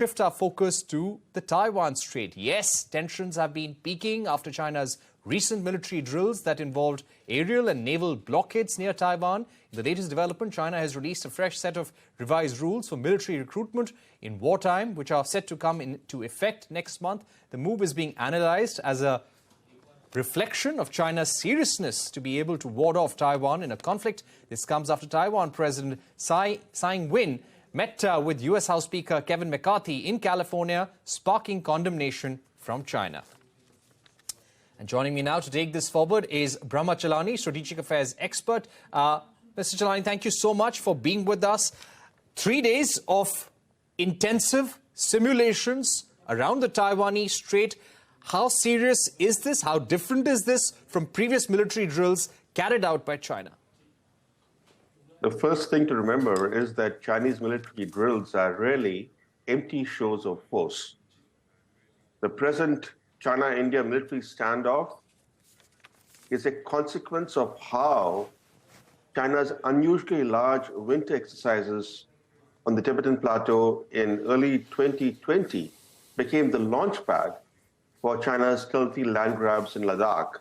Shift our focus to the Taiwan Strait. Yes, tensions have been peaking after China's recent military drills that involved aerial and naval blockades near Taiwan. In the latest development, China has released a fresh set of revised rules for military recruitment in wartime, which are set to come into effect next month. The move is being analyzed as a reflection of China's seriousness to be able to ward off Taiwan in a conflict. This comes after Taiwan President Tsai Ing-wen met with U.S. House Speaker Kevin McCarthy in California, sparking condemnation from China. And joining me now to take this forward is Brahma Chellaney, strategic affairs expert. Mr. Chellaney, thank you so much for being with us. 3 days of intensive simulations around the Taiwanese Strait. How serious is this? How different is this from previous military drills carried out by China? The first thing to remember is that Chinese military drills are really empty shows of force. The present China-India military standoff is a consequence of how China's unusually large winter exercises on the Tibetan Plateau in early 2020 became the launchpad for China's stealthy land grabs in Ladakh.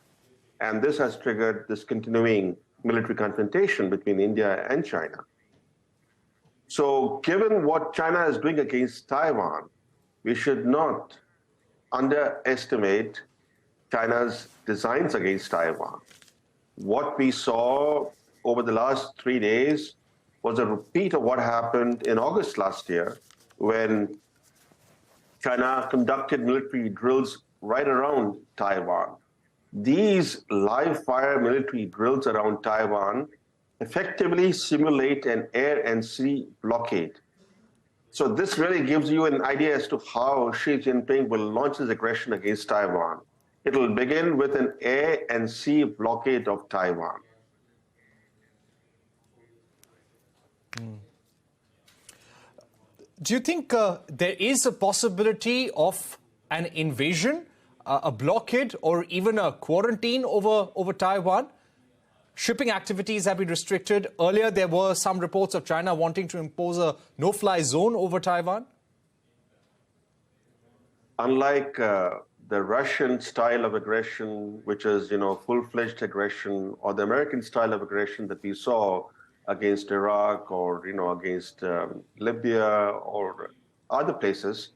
And this has triggered this continuing military confrontation between India and China. So given what China is doing against Taiwan, we should not underestimate China's designs against Taiwan. What we saw over the last 3 days was a repeat of what happened in August last year when China conducted military drills right around Taiwan. These live-fire military drills around Taiwan effectively simulate an air and sea blockade. So this really gives you an idea as to how Xi Jinping will launch his aggression against Taiwan. It will begin with an air and sea blockade of Taiwan. Do you think there is a possibility of an invasion, a blockade, or even a quarantine over Taiwan? Shipping activities have been restricted. Earlier, there were some reports of China wanting to impose a no-fly zone over Taiwan. Unlike the Russian style of aggression, which is, full-fledged aggression, or the American style of aggression that we saw against Iraq or, against Libya or other places,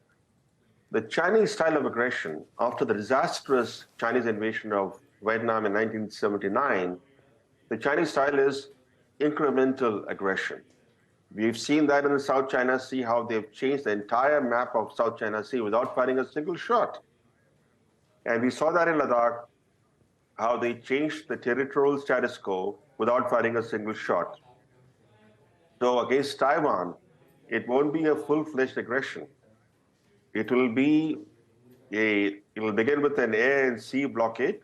the Chinese style of aggression, after the disastrous Chinese invasion of Vietnam in 1979, the Chinese style is incremental aggression. We've seen that in the South China Sea, how they've changed the entire map of South China Sea without firing a single shot. And we saw that in Ladakh, how they changed the territorial status quo without firing a single shot. So against Taiwan, it won't be a full-fledged aggression. It will begin with an air and sea blockade.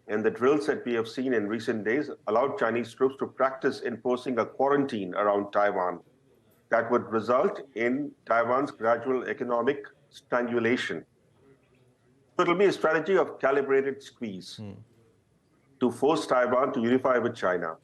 And the drills that we have seen in recent days allowed Chinese troops to practice enforcing a quarantine around Taiwan that would result in Taiwan's gradual economic strangulation. So it will be a strategy of calibrated squeeze to force Taiwan to unify with China.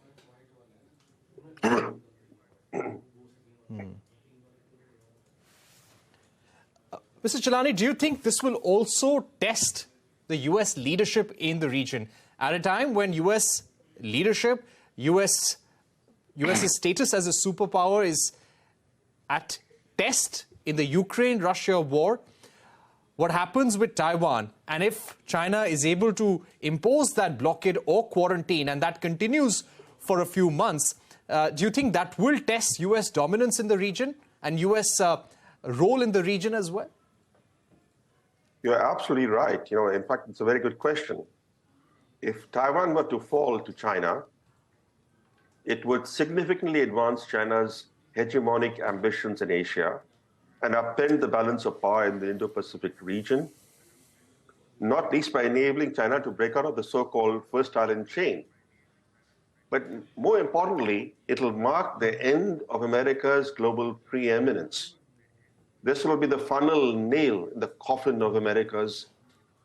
Mr. Chellaney, do you think this will also test the U.S. leadership in the region at a time when U.S. leadership, U.S.'s status as a superpower is at test in the Ukraine-Russia war? What happens with Taiwan? And if China is able to impose that blockade or quarantine, and that continues for a few months, do you think that will test U.S. dominance in the region and U.S. role in the region as well? You're absolutely right. In fact, it's a very good question. If Taiwan were to fall to China, it would significantly advance China's hegemonic ambitions in Asia and upend the balance of power in the Indo-Pacific region, not least by enabling China to break out of the so-called first island chain. But more importantly, it will mark the end of America's global preeminence. This will be the final nail in the coffin of America's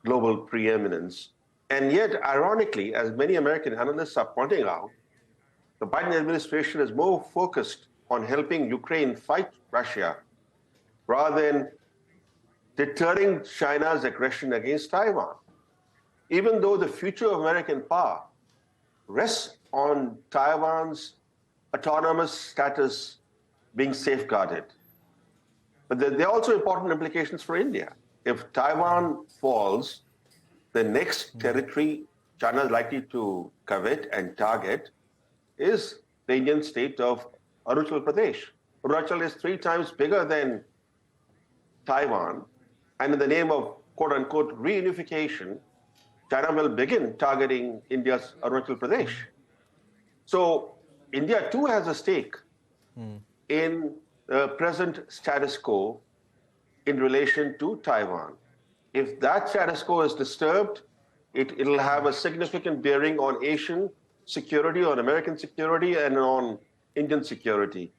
global preeminence. And yet, ironically, as many American analysts are pointing out, the Biden administration is more focused on helping Ukraine fight Russia rather than deterring China's aggression against Taiwan. Even though the future of American power rests on Taiwan's autonomous status being safeguarded. But there are also important implications for India. If Taiwan falls, the next territory China is likely to covet and target is the Indian state of Arunachal Pradesh. Arunachal is 3 times bigger than Taiwan, and in the name of quote-unquote reunification, China will begin targeting India's Arunachal Pradesh. So India too has a stake in the present status quo in relation to Taiwan. If that status quo is disturbed, it'll have a significant bearing on Asian security, on American security, and on Indian security.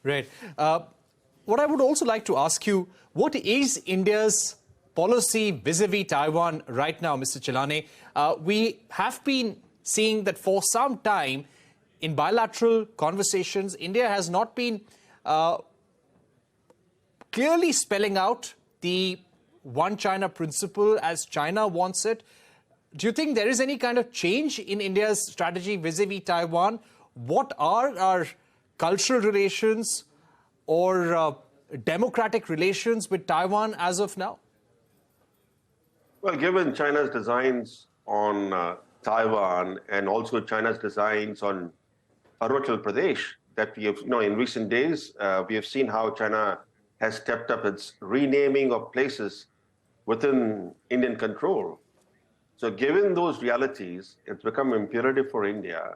Right. What I would also like to ask you, what is India's policy vis-a-vis Taiwan right now, Mr. Chellaney? We have been seeing that for some time in bilateral conversations, India has not been clearly spelling out the one China principle as China wants it. Do you think there is any kind of change in India's strategy vis-a-vis Taiwan? What are our cultural relations or democratic relations with Taiwan as of now? Well, given China's designs on Taiwan and also China's designs on Arunachal Pradesh that we have, in recent days, we have seen how China has stepped up its renaming of places within Indian control. So given those realities, it's become imperative for India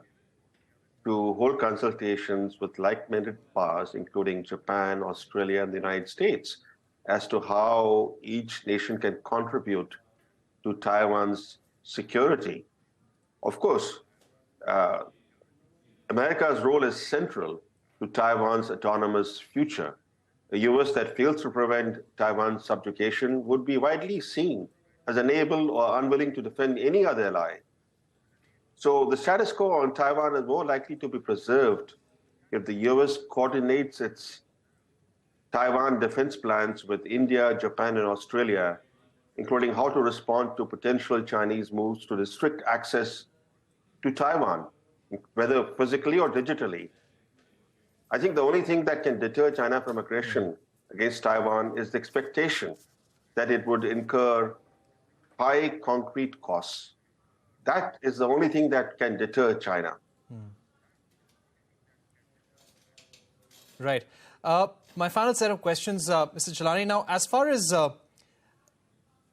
to hold consultations with like-minded powers, including Japan, Australia, and the United States, as to how each nation can contribute to Taiwan's security. Of course, America's role is central to Taiwan's autonomous future. A U.S. that fails to prevent Taiwan's subjugation would be widely seen as unable or unwilling to defend any other ally. So the status quo on Taiwan is more likely to be preserved if the U.S. coordinates its Taiwan defense plans with India, Japan, and Australia, including how to respond to potential Chinese moves to restrict access to Taiwan, whether physically or digitally. I think the only thing that can deter China from aggression against Taiwan is the expectation that it would incur high concrete costs. That is the only thing that can deter China. Right. My final set of questions, Mr. Chellaney. Now, as far as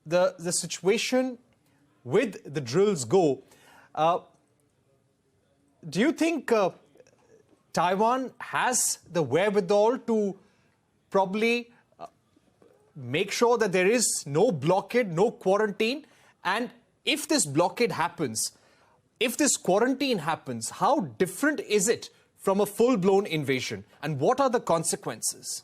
the situation with the drills go, do you think Taiwan has the wherewithal to probably make sure that there is no blockade, no quarantine? And if this blockade happens, if this quarantine happens, how different is it from a full-blown invasion? And what are the consequences?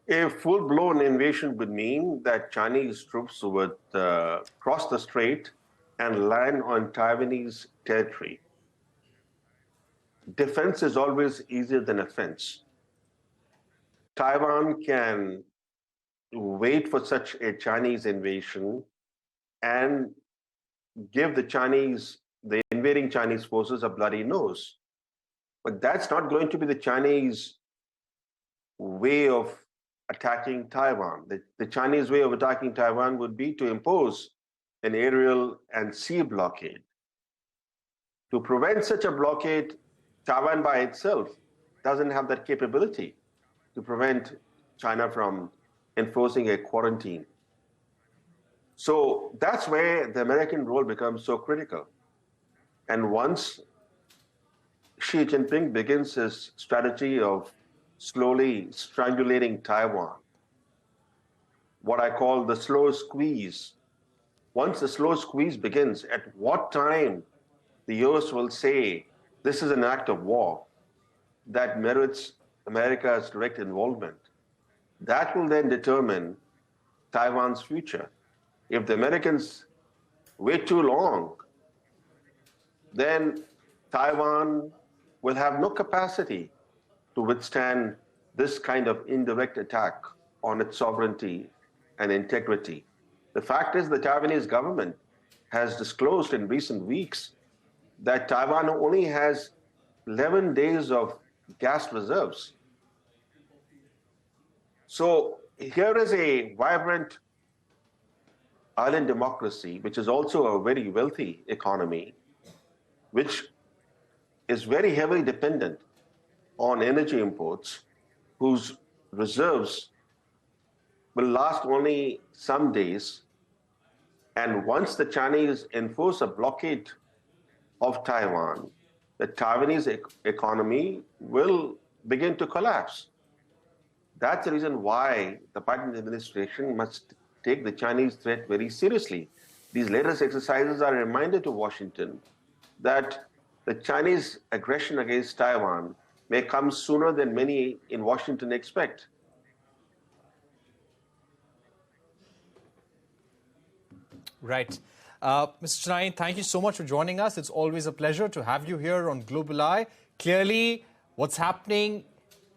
A full-blown invasion would mean that Chinese troops would cross the strait and land on Taiwanese territory. Defense is always easier than offense. Taiwan can wait for such a Chinese invasion and give the invading Chinese forces a bloody nose. But that's not going to be the Chinese way of attacking Taiwan. The Chinese way of attacking Taiwan would be to impose an aerial and sea blockade. To prevent such a blockade, Taiwan by itself doesn't have that capability to prevent China from enforcing a quarantine. So that's where the American role becomes so critical. And once Xi Jinping begins his strategy of slowly strangulating Taiwan, what I call the slow squeeze, once the slow squeeze begins, at what time the US will say this is an act of war that merits America's direct involvement, that will then determine Taiwan's future. If the Americans wait too long, then Taiwan will have no capacity to withstand this kind of indirect attack on its sovereignty and integrity. The fact is, the Taiwanese government has disclosed in recent weeks that Taiwan only has 11 days of gas reserves. So here is a vibrant island democracy, which is also a very wealthy economy, which is very heavily dependent on energy imports, whose reserves will last only some days. And once the Chinese enforce a blockade of Taiwan, the Taiwanese economy will begin to collapse. That's the reason why the Biden administration must take the Chinese threat very seriously. These latest exercises are a reminder to Washington that the Chinese aggression against Taiwan may come sooner than many in Washington expect. Right. Mr. Chellaney, thank you so much for joining us. It's always a pleasure to have you here on Global Eye. Clearly, what's happening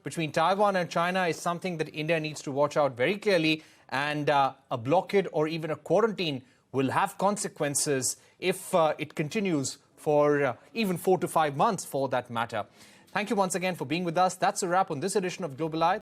between Taiwan and China is something that India needs to watch out very clearly, and a blockade or even a quarantine will have consequences if it continues for even 4 to 5 months for that matter. Thank you once again for being with us. That's a wrap on this edition of Global Eye.